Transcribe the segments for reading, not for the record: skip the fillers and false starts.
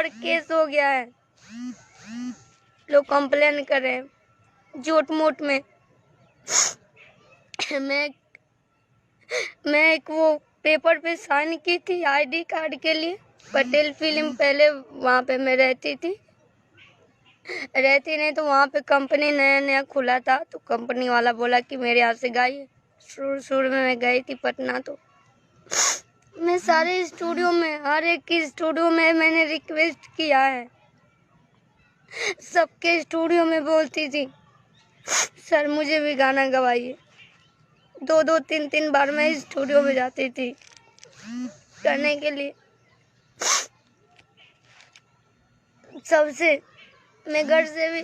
ऊपर केस हो गया है, लोग कंप्लेन कर रहे हैं झूठ मूठ में। मैं एक वो पेपर पे साइन की थी आईडी कार्ड के लिए, पटेल फिल्म पहले वहाँ पे मैं रहती नहीं तो वहाँ पे कंपनी नया नया खुला था, तो कंपनी वाला बोला कि मेरे यहाँ से गाइए। शुरू में मैं गई थी पटना, तो मैं सारे स्टूडियो में, हर एक की स्टूडियो में मैंने रिक्वेस्ट किया है, सबके स्टूडियो में बोलती थी सर मुझे भी गाना गवाइए। 2-3 बार मैं स्टूडियो में जाती थी करने के लिए। सबसे मैं घर से भी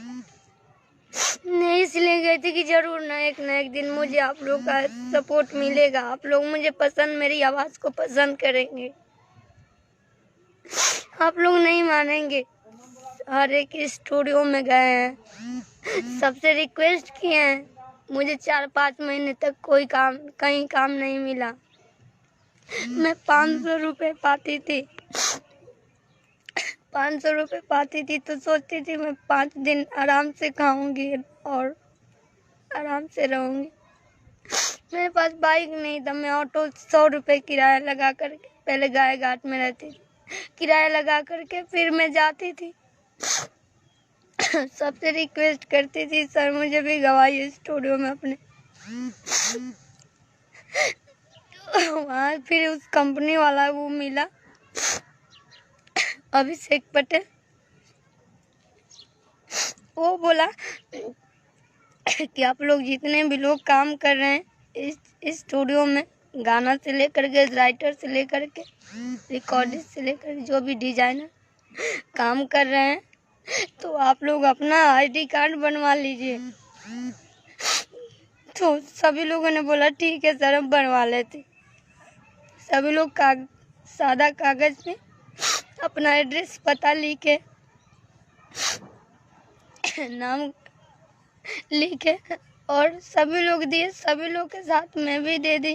नहीं इसलिए गई थी कि जरूर ना एक दिन मुझे आप लोग का सपोर्ट मिलेगा, आप लोग मुझे पसंद, मेरी आवाज को पसंद करेंगे। आप लोग नहीं मानेंगे, हर एक स्टूडियो में गए हैं, सबसे रिक्वेस्ट किए हैं, मुझे 4-5 महीने तक कोई काम कहीं काम नहीं मिला। मैं 500 रुपये पाती थी, 500 रुपये पाती थी तो सोचती थी मैं 5 दिन आराम से खाऊंगी और आराम से रहूंगी। मेरे पास बाइक नहीं था, मैं ऑटो 100 रुपये किराया लगा करके, पहले गाय घाट में रहती थी, किराया लगा करके फिर मैं जाती थी। सबसे रिक्वेस्ट करती थी सर मुझे भी गवाइए स्टूडियो में अपने। वहाँ फिर उस कंपनी वाला वो मिला अभिषेक पटेल, वो बोला कि आप लोग जितने भी लोग काम कर रहे हैं इस स्टूडियो में, गाना से लेकर के, राइटर से लेकर के, रिकॉर्डिस्ट से लेकर जो भी डिजाइनर काम कर रहे हैं, तो आप लोग अपना आईडी कार्ड बनवा लीजिए। तो सभी लोगों ने बोला ठीक है सर हम बनवा लेते। सभी लोग सादा कागज पे अपना एड्रेस पता लिखे, नाम लिखे और सभी लोग दिए, सभी लोग के साथ मैं भी दे दी।